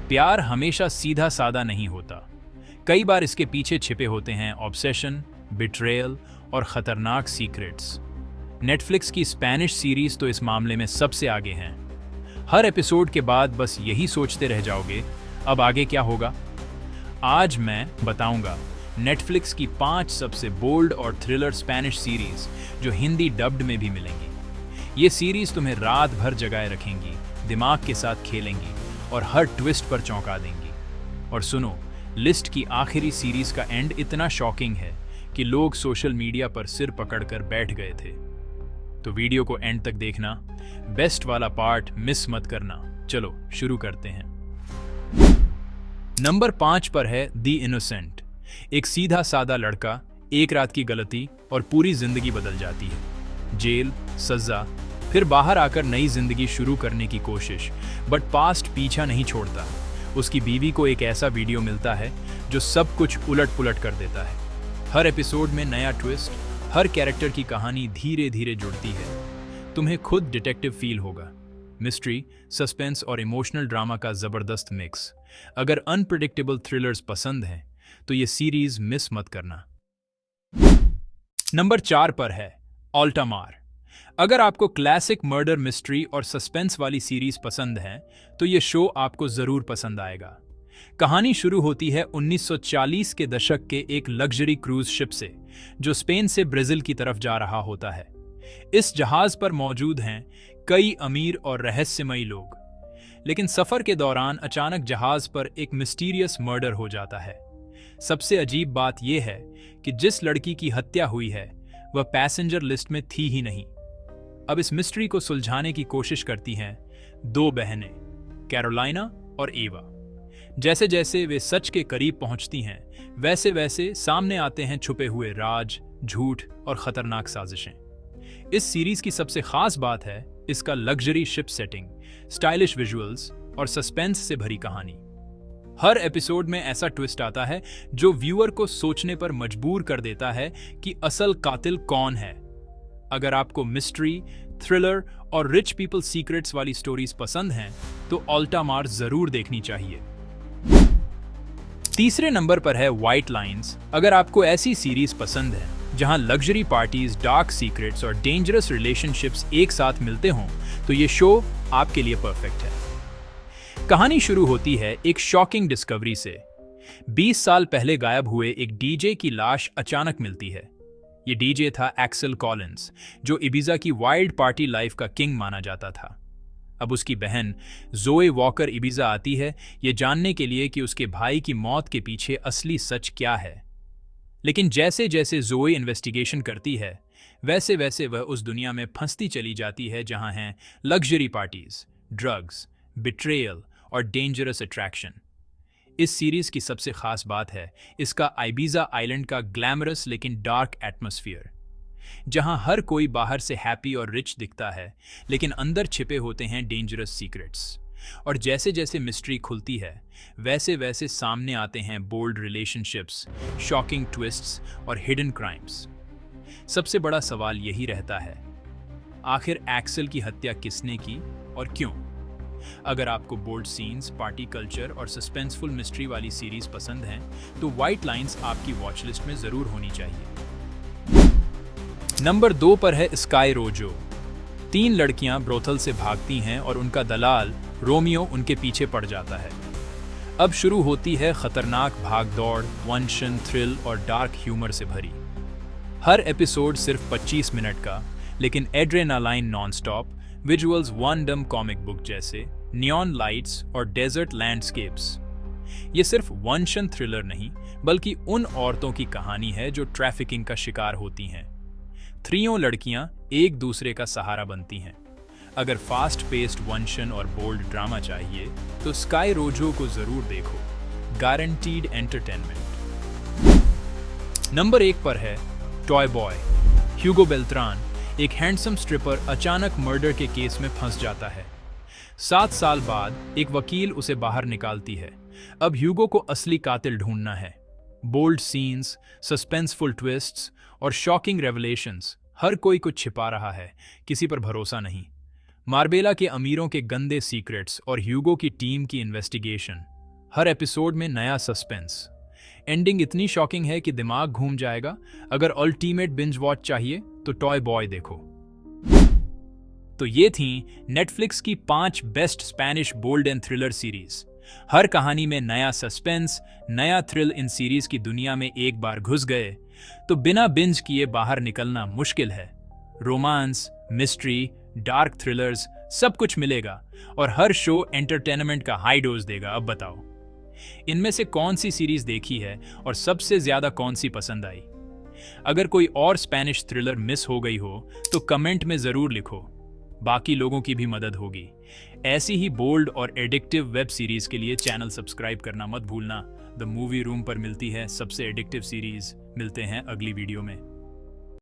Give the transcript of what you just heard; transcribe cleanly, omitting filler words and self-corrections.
प्यार हमेशा सीधा सादा नहीं होता। कई बार इसके पीछे छिपे होते हैं ऑब्सेशन, बिट्रेयल और खतरनाक सीक्रेट्स। नेटफ्लिक्स की स्पेनिश सीरीज तो इस मामले में सबसे आगे हैं। हर एपिसोड के बाद बस यही सोचते रह जाओगे, अब आगे क्या होगा। आज मैं बताऊंगा नेटफ्लिक्स की 5 सबसे बोल्ड और थ्रिलर स्पेनिश सीरीज जो हिंदी डब्ड में भी मिलेंगी। ये सीरीज तुम्हें रात भर जगाए रखेंगी, दिमाग के साथ खेलेंगी और हर ट्विस्ट पर चौंका देंगी। और सुनो, लिस्ट की आखिरी सीरीज का एंड इतना शॉकिंग है कि लोग सोशल मीडिया पर सिर पकड़कर बैठ गए थे। तो वीडियो को एंड तक देखना, बेस्ट वाला पार्ट मिस मत करना। चलो शुरू करते हैं। नंबर 5 पर है द इनोसेंट। एक सीधा सादा लड़का, एक रात की गलती और पूरी जिंदगी बदल जाती है। जेल, सजा, फिर बाहर आकर नई जिंदगी शुरू करने की कोशिश, बट पास्ट पीछा नहीं छोड़ता। उसकी बीवी को एक ऐसा वीडियो मिलता है जो सब कुछ उलट पुलट कर देता है। हर एपिसोड में नया ट्विस्ट, हर कैरेक्टर की कहानी धीरे धीरे जुड़ती है। तुम्हें खुद डिटेक्टिव फील होगा। मिस्ट्री, सस्पेंस और इमोशनल ड्रामा का जबरदस्त मिक्स। अगर अनप्रेडिक्टेबल थ्रिलर्स पसंद हैं तो ये सीरीज मिस मत करना। नंबर 4 पर है ऑल्टामार। अगर आपको क्लासिक मर्डर मिस्ट्री और सस्पेंस वाली सीरीज पसंद है तो ये शो आपको जरूर पसंद आएगा। कहानी शुरू होती है 1940 के दशक के एक लग्जरी क्रूज शिप से, जो स्पेन से ब्राजील की तरफ जा रहा होता है। इस जहाज पर मौजूद हैं कई अमीर और रहस्यमयी लोग, लेकिन सफर के दौरान अचानक जहाज पर एक मिस्टीरियस मर्डर हो जाता है। सबसे अजीब बात यह है कि जिस लड़की की हत्या हुई है वह पैसेंजर लिस्ट में थी ही नहीं। अब इस मिस्ट्री को सुलझाने की कोशिश करती हैं 2 बहनें, कैरोलिना और एवा। जैसे जैसे वे सच के करीब पहुंचती हैं, वैसे वैसे सामने आते हैं छुपे हुए राज, झूठ और खतरनाक साजिशें। इस सीरीज की सबसे खास बात है इसका luxury ship setting, stylish visuals और सस्पेंस से भरी कहानी। हर एपिसोड में ऐसा ट्विस्ट आता है जो व्यूअर को सोचने पर मजबूर कर देता है कि असल कातिल कौन है। अगर आपको मिस्ट्री, थ्रिलर और रिच पीपल सीक्रेट्स वाली स्टोरीज पसंद हैं तो ऑल्टामार जरूर देखनी चाहिए। तीसरे नंबर पर है व्हाइट लाइन्स। अगर आपको ऐसी सीरीज पसंद है जहां लग्जरी पार्टीज, डार्क सीक्रेट्स और डेंजरस रिलेशनशिप्स एक साथ मिलते हों तो ये शो आपके लिए परफेक्ट है। कहानी शुरू होती है एक शॉकिंग डिस्कवरी से। 20 साल पहले गायब हुए एक डीजे की लाश अचानक मिलती है। ये डीजे था एक्सेल कॉलिंस, जो इबिजा की वाइल्ड पार्टी लाइफ का किंग माना जाता था। अब उसकी बहन जोए वॉकर इबिजा आती है ये जानने के लिए कि उसके भाई की मौत के पीछे असली सच क्या है। लेकिन जैसे जैसे जोए इन्वेस्टिगेशन करती है वैसे वैसे वह उस दुनिया में फंसती चली जाती है जहां हैं लग्जरी पार्टीज, ड्रग्स, बिट्रेयल और डेंजरस अट्रैक्शन। इस सीरीज की सबसे खास बात है इसका आइबिजा आइलैंड का ग्लैमरस लेकिन डार्क एटमॉस्फेयर, जहां हर कोई बाहर से हैप्पी और रिच दिखता है लेकिन अंदर छिपे होते हैं डेंजरस सीक्रेट्स। और जैसे जैसे मिस्ट्री खुलती है वैसे वैसे सामने आते हैं बोल्ड रिलेशनशिप्स, शॉकिंग ट्विस्ट्स और हिडन क्राइम्स। सबसे बड़ा सवाल यही रहता है, आखिर एक्सेल की हत्या किसने की और क्यों? अगर आपको बोल्ड सीन्स, पार्टी कल्चर और सस्पेंसफुल मिस्ट्री वाली सीरीज पसंद हैं तो व्हाइट लाइन्स आपकी वॉच लिस्ट में जरूर होनी चाहिए। नंबर 2 पर है स्काई रोजो। 3 लड़कियां ब्रोथल से भागती हैं और उनका दलाल रोमियो उनके पीछे पड़ जाता है। अब शुरू होती है खतरनाक भागदौड़, वंशन, थ्रिल और डार्क ह्यूमर से भरी। हर एपिसोड सिर्फ 25 मिनट का, लेकिन एड्रेनालाइन नॉनस्टॉप, विजुअल्स वन डम कॉमिक बुक जैसे, नियॉन लाइट्स और डेजर्ट लैंडस्केप्स। ये सिर्फ वंशन थ्रिलर नहीं बल्कि उन औरतों की कहानी है जो ट्रैफिकिंग का शिकार होती हैं। 3 लड़कियां एक दूसरे का सहारा बनती हैं। अगर फास्ट पेस्ड वंशन और बोल्ड ड्रामा चाहिए तो स्काई रोजो को जरूर देखो, गारंटीड एंटरटेनमेंट। नंबर 1 पर है टॉय बॉय। ह्यूगो बेल्ट्रान, एक हैंडसम स्ट्रिपर, अचानक मर्डर के केस में फंस जाता है। 7 साल बाद एक वकील उसे बाहर निकालती है। अब ह्यूगो को असली कातिल ढूंढना है। बोल्ड सीन्स, सस्पेंसफुल ट्विस्ट्स और शॉकिंग रेवलेशंस, हर कोई कुछ छिपा रहा है, किसी पर भरोसा नहीं। मार्बेला के अमीरों के गंदे सीक्रेट्स और ह्यूगो की टीम की इन्वेस्टिगेशन, हर एपिसोड में नया सस्पेंस। एंडिंग इतनी शॉकिंग है कि दिमाग घूम जाएगा। अगर अल्टीमेट बिंज वॉच चाहिए तो टॉय बॉय देखो। तो ये थी नेटफ्लिक्स की 5 best Spanish bold and thriller series. हर कहानी में नया सस्पेंस, नया थ्रिल। इन सीरीज की दुनिया में एक बार घुस गए तो बिना बिंज किए बाहर निकलना मुश्किल है। रोमांस, मिस्ट्री, डार्क थ्रिलर्स, सब कुछ मिलेगा और हर शो एंटरटेनमेंट का हाई डोज देगा। अब बताओ, इनमें से कौन सी सीरीज देखी है और सबसे ज्यादा कौन सी पसंद आई? अगर कोई और स्पेनिश थ्रिलर मिस हो गई हो तो कमेंट में जरूर लिखो, बाकी लोगों की भी मदद होगी। ऐसी ही बोल्ड और एडिक्टिव वेब सीरीज के लिए चैनल सब्सक्राइब करना मत भूलना। द मूवी रूम पर मिलती है सबसे एडिक्टिव सीरीज। मिलते हैं अगली वीडियो में।